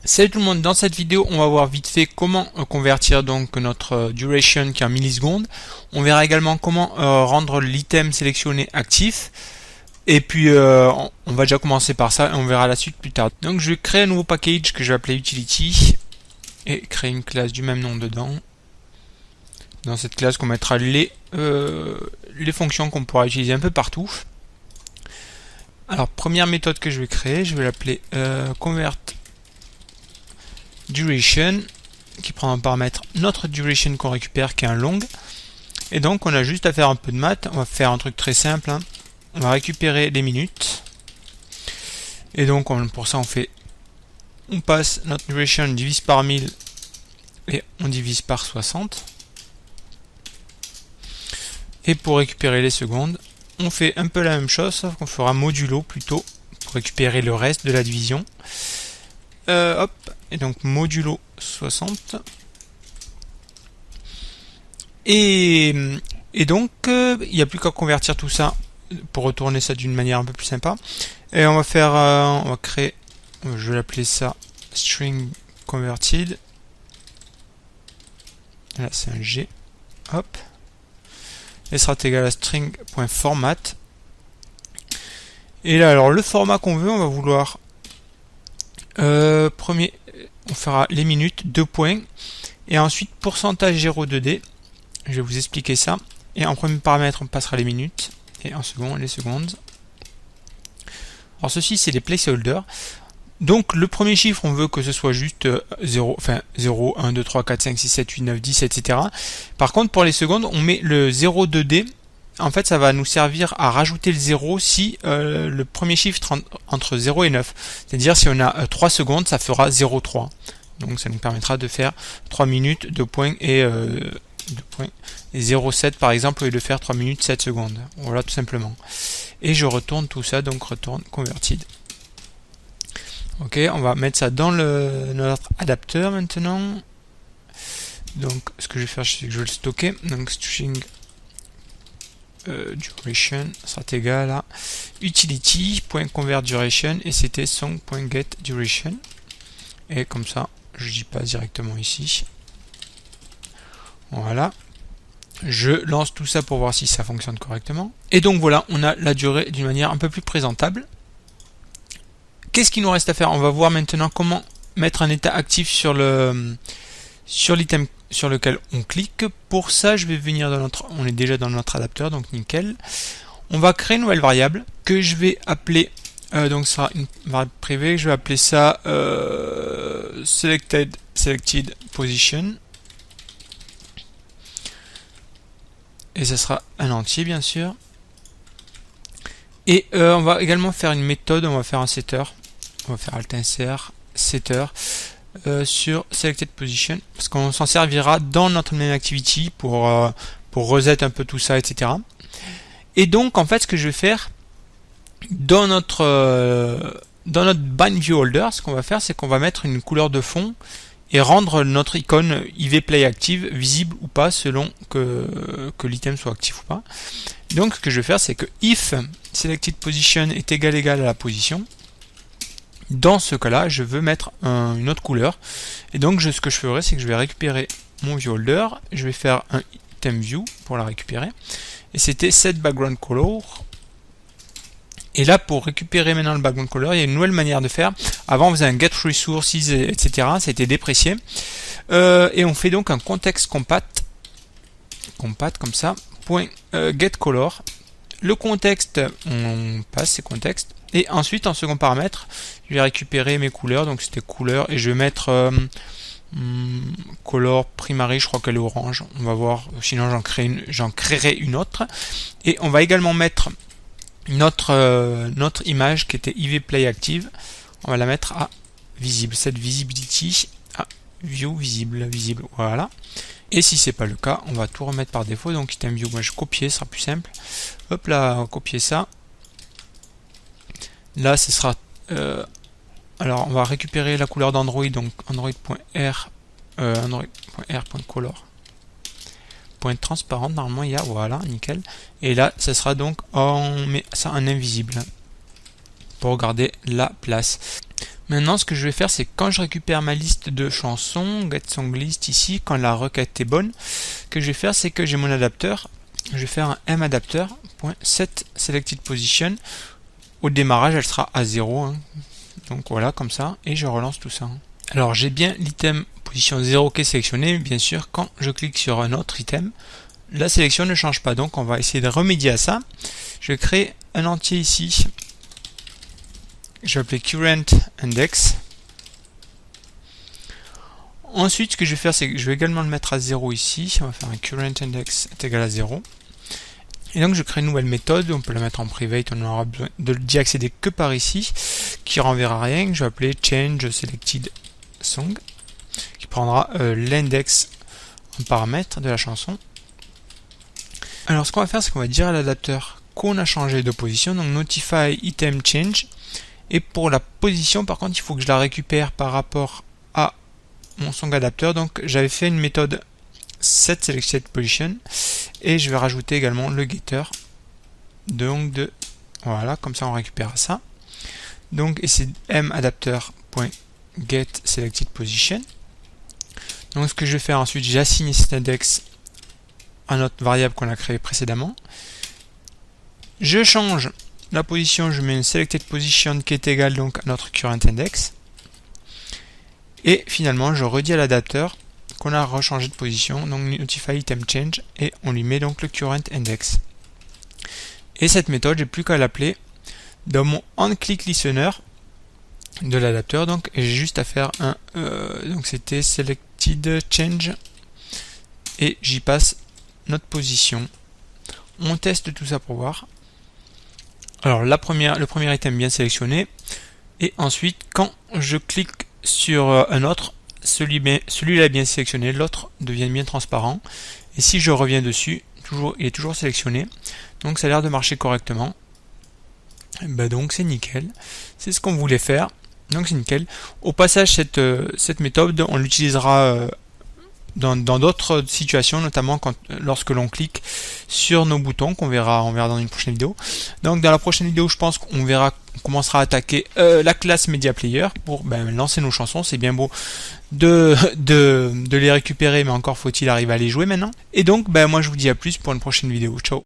Salut tout le monde, dans cette vidéo on va voir vite fait comment convertir donc notre duration qui est en millisecondes. On verra également comment rendre l'item sélectionné actif. Et puis on va déjà commencer par ça et on verra la suite plus tard. Donc je vais créer un nouveau package que je vais appeler utility et créer une classe du même nom dedans. Dans cette classe qu'on mettra les fonctions qu'on pourra utiliser un peu partout. Alors première méthode que je vais créer, je vais l'appeler convert duration, qui prend en paramètre notre duration qu'on récupère qui est un long. Et donc on a juste à faire un peu de maths. On va faire un truc très simple, hein. On va récupérer les minutes et donc pour ça on passe notre duration, on divise par 1000 et on divise par 60. Et pour récupérer les secondes, on fait un peu la même chose, sauf qu'on fera modulo plutôt pour récupérer le reste de la division. Hop, et donc modulo 60. Et donc il n'y a plus qu'à convertir tout ça pour retourner ça d'une manière un peu plus sympa. Et on va faire, on va créer, je vais l'appeler ça string converted. Là c'est un G. Hop. Et sera égal à string.format. Et là alors le format qu'on veut, on va vouloir premier, on fera les minutes, 2 points, et ensuite pourcentage 0,2D. Je vais vous expliquer ça. Et en premier paramètre, on passera les minutes, et en second, les secondes. Alors ceci, c'est les placeholders. Donc le premier chiffre, on veut que ce soit juste 0, enfin 0, 1, 2, 3, 4, 5, 6, 7, 8, 9, 10, etc. Par contre, pour les secondes, on met le 0,2D. En fait, ça va nous servir à rajouter le 0 si le premier chiffre entre 0 et 9. C'est-à-dire, si on a 3 secondes, ça fera 0,3. Donc, ça nous permettra de faire 3 minutes, 2 points et 0,7 par exemple, au lieu de faire 3 minutes, 7 secondes. Voilà, tout simplement. Et je retourne tout ça, donc retourne converted. Ok, on va mettre ça dans notre adapteur maintenant. Donc, ce que je vais faire, c'est que je vais le stocker. Donc, string duration sera égal à utility.convertDuration et c'était song.getDuration. Et comme ça, je dis pas directement ici. Voilà. Je lance tout ça pour voir si ça fonctionne correctement. Et donc voilà, on a la durée d'une manière un peu plus présentable. Qu'est-ce qu'il nous reste à faire? On va voir maintenant comment mettre un état actif sur l'item sur lequel on clique. Pour ça, je vais venir dans on est déjà dans notre adapteur, donc nickel. On va créer une nouvelle variable que je vais appeler, donc ce sera une variable privée, je vais appeler ça selected position. Et ça sera un entier, bien sûr. Et on va également faire une méthode, on va faire un setter. On va faire alt insert setter sur selected position, parce qu'on s'en servira dans notre main activity pour reset un peu tout ça, etc. Et donc en fait ce que je vais faire dans notre bind view holder, ce qu'on va faire, c'est qu'on va mettre une couleur de fond et rendre notre icône IVPlay active visible ou pas selon que l'item soit actif ou pas. Donc ce que je vais faire, c'est que if selected position est égal à la position, dans ce cas-là, je veux mettre une autre couleur. Et donc ce que je ferai, c'est que je vais récupérer mon viewholder, je vais faire un item view pour la récupérer. Et c'était set background color. Et là, pour récupérer maintenant le background color, il y a une nouvelle manière de faire. Avant, on faisait un get resources, etc. Ça a été déprécié. Et on fait donc un context compat comme ça, point get color. Le contexte, on passe ces contextes. Et ensuite, en second paramètre, je vais récupérer mes couleurs. Donc c'était couleur et je vais mettre color primary, je crois qu'elle est orange. On va voir, sinon j'en créerai une autre. Et on va également mettre notre image qui était IVPlay active. On va la mettre à visible. Cette visibility à view visible. Voilà. Et si c'est pas le cas, on va tout remettre par défaut. Donc item view, moi je copier, ce sera plus simple. Hop là, on va copier ça. Là, ce sera... alors, on va récupérer la couleur d'Android, donc android.r, android.r.color. Point transparent, normalement, il y a, voilà, nickel. Et là, ce sera donc, on met ça en invisible pour garder la place. Maintenant, ce que je vais faire, c'est quand je récupère ma liste de chansons, get song list ici, quand la requête est bonne, ce que je vais faire, c'est que j'ai mon adapteur. Je vais faire un madapteur.set selected position. Au démarrage, elle sera à 0. Hein. Donc voilà, comme ça, et je relance tout ça. Hein. Alors, j'ai bien l'item position 0 qui est sélectionné. Bien sûr, quand je clique sur un autre item, la sélection ne change pas. Donc, on va essayer de remédier à ça. Je vais créer un entier ici. Je vais appeler current index. Ensuite, ce que je vais faire, c'est que je vais également le mettre à 0 ici. On va faire un current index est égal à 0. Et donc, je crée une nouvelle méthode. On peut la mettre en private. On aura besoin d'y accéder que par ici, qui renverra rien. Je vais appeler change selected song, qui prendra l'index en paramètre de la chanson. Alors, ce qu'on va faire, c'est qu'on va dire à l'adapteur qu'on a changé de position. Donc, notify item change. Et pour la position, par contre, il faut que je la récupère par rapport à mon song adapteur. Donc, j'avais fait une méthode set selected position et je vais rajouter également le getter. Donc, voilà, comme ça on récupère ça. Donc, et c'est madapteur.get selected position. Donc, ce que je vais faire ensuite, j'ai assigné cet index à notre variable qu'on a créé précédemment. Je change la position, je mets une selected position qui est égale donc à notre current index. Et finalement, je redis à l'adapteur qu'on a rechangé de position, donc notify item change, et on lui met donc le current index. Et cette méthode, j'ai plus qu'à l'appeler dans mon onClick listener de l'adapteur, donc j'ai juste à faire un donc c'était selected change et j'y passe notre position. On teste tout ça pour voir. Alors le premier item bien sélectionné, et ensuite quand je clique sur un autre, celui-là est bien sélectionné, l'autre devient bien transparent, et si je reviens dessus, il est toujours sélectionné, donc ça a l'air de marcher correctement. Donc c'est nickel, c'est ce qu'on voulait faire, donc c'est nickel. Au passage, cette méthode, on l'utilisera dans d'autres situations, notamment lorsque l'on clique sur nos boutons, on verra dans une prochaine vidéo. Donc dans la prochaine vidéo, je pense qu'on commencera à attaquer la classe Media Player pour lancer nos chansons. C'est bien beau de les récupérer, mais encore faut-il arriver à les jouer maintenant. Et donc moi je vous dis à plus pour une prochaine vidéo. Ciao.